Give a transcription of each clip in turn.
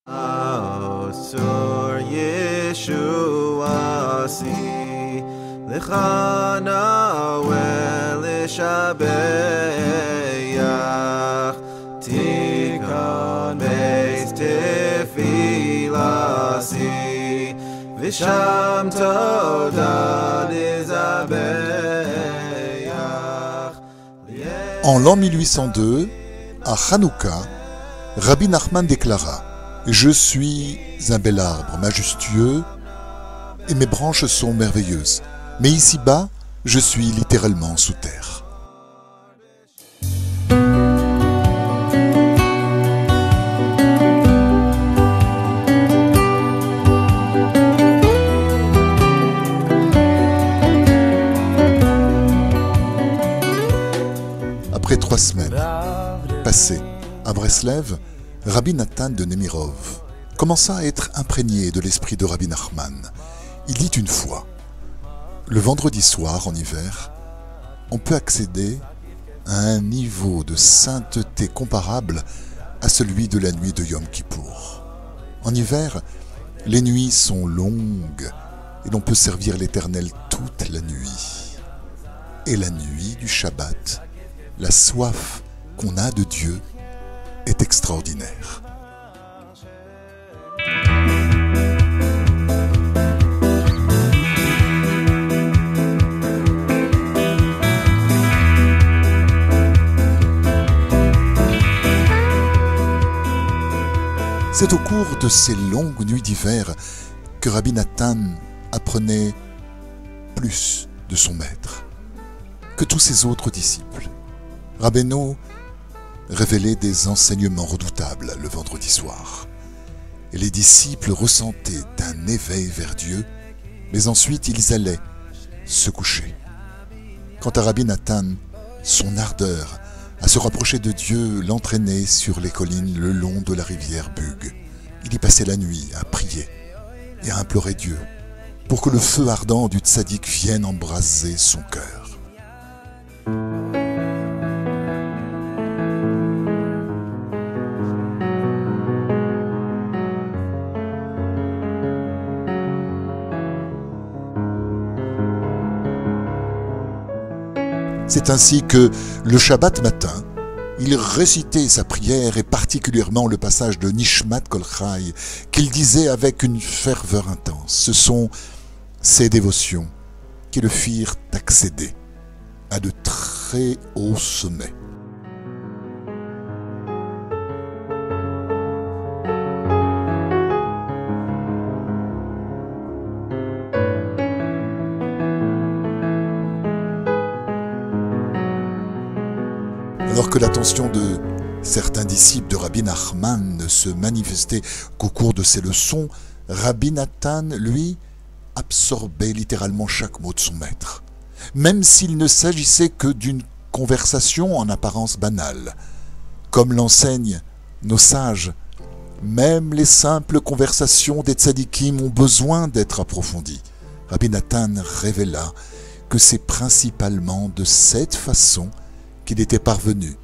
Asur Yeshuasi Lechana Velishabeach Tikon Beis Tefilasi Visham Toda Nizabeach. En l'an 1802, à Hanouka, Rabbi Nachman déclara: Je suis un bel arbre majestueux et mes branches sont merveilleuses, mais ici-bas, je suis littéralement sous terre. Après 3 semaines passées à Breslev, Rabbi Nathan de Nemirov commença à être imprégné de l'esprit de Rabbi Nachman. Il dit une fois: le vendredi soir, en hiver, on peut accéder à un niveau de sainteté comparable à celui de la nuit de Yom Kippour. En hiver, les nuits sont longues et l'on peut servir l'Éternel toute la nuit. Et la nuit du Shabbat, la soif qu'on a de Dieu est extraordinaire. C'est au cours de ces longues nuits d'hiver que Rabbi Nathan apprenait plus de son maître que tous ses autres disciples. Rabbeinu révélait des enseignements redoutables le vendredi soir. Et les disciples ressentaient un éveil vers Dieu, mais ensuite ils allaient se coucher. Quant à Rabbi Nathan, son ardeur à se rapprocher de Dieu l'entraînait sur les collines le long de la rivière Bug. Il y passait la nuit à prier et à implorer Dieu pour que le feu ardent du tzaddik vienne embraser son cœur. C'est ainsi que, le Shabbat matin, il récitait sa prière et particulièrement le passage de Nishmat Kol Chai qu'il disait avec une ferveur intense. Ce sont ces dévotions qui le firent accéder à de très hauts sommets. Alors que l'attention de certains disciples de Rabbi Nachman ne se manifestait qu'au cours de ses leçons, Rabbi Nathan, lui, absorbait littéralement chaque mot de son maître, même s'il ne s'agissait que d'une conversation en apparence banale. Comme l'enseignent nos sages, même les simples conversations des tzadikim ont besoin d'être approfondies. Rabbi Nathan révéla que c'est principalement de cette façon qu'il était parvenu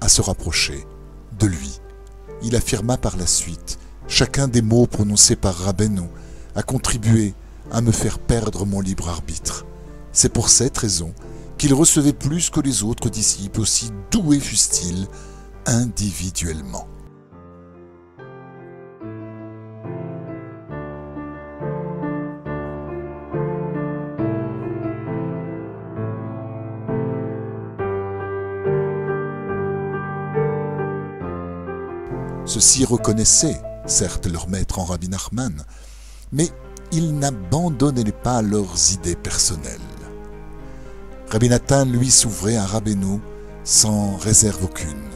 à se rapprocher de lui. Il affirma par la suite: chacun des mots prononcés par Rabbeinu a contribué à me faire perdre mon libre arbitre. C'est pour cette raison qu'il recevait plus que les autres disciples, aussi doués fussent-ils individuellement. Ceux-ci reconnaissaient, certes, leur maître en Rabbi Nachman, mais ils n'abandonnaient pas leurs idées personnelles. Rabbi Nathan, lui, s'ouvrait à Rabbeinu sans réserve aucune.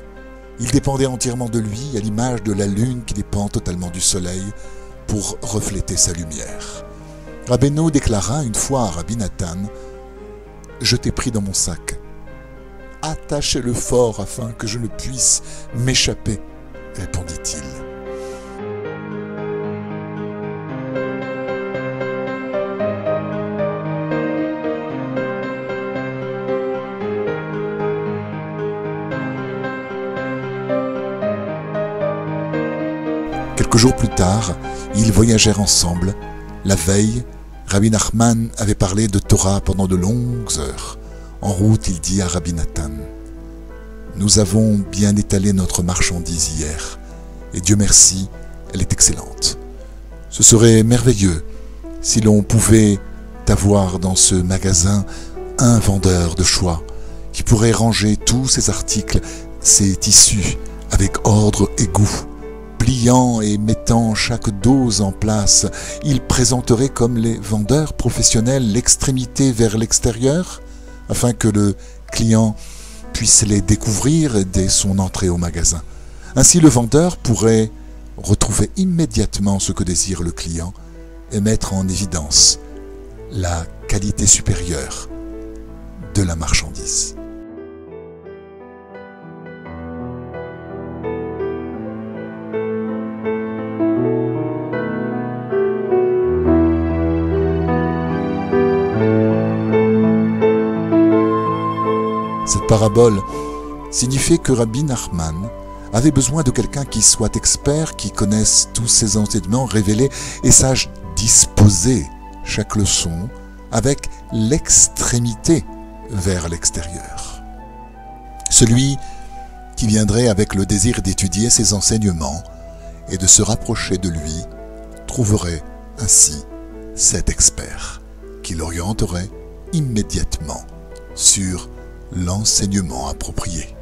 Il dépendait entièrement de lui, à l'image de la lune qui dépend totalement du soleil pour refléter sa lumière. Rabbeinu déclara une fois à Rabbi Nathan: « Je t'ai pris dans mon sac. Attachez-le fort afin que je ne puisse m'échapper, » répondit-il. Quelques jours plus tard, ils voyagèrent ensemble. La veille, Rabbi Nachman avait parlé de Torah pendant de longues heures. En route, il dit à Rabbi Nathan: « Nous avons bien étalé notre marchandise hier, et Dieu merci, elle est excellente. Ce serait merveilleux si l'on pouvait avoir dans ce magasin un vendeur de choix qui pourrait ranger tous ces articles, ces tissus, avec ordre et goût. Pliant et mettant chaque dose en place, il présenterait comme les vendeurs professionnels l'extrémité vers l'extérieur, afin que le client puisse les découvrir dès son entrée au magasin. Ainsi, le vendeur pourrait retrouver immédiatement ce que désire le client et mettre en évidence la qualité supérieure de la marchandise. Cette parabole signifiait que Rabbi Nachman avait besoin de quelqu'un qui soit expert, qui connaisse tous ces enseignements révélés et sache disposer chaque leçon avec l'extrémité vers l'extérieur. Celui qui viendrait avec le désir d'étudier ces enseignements et de se rapprocher de lui trouverait ainsi cet expert qui l'orienterait immédiatement sur l'enseignement approprié.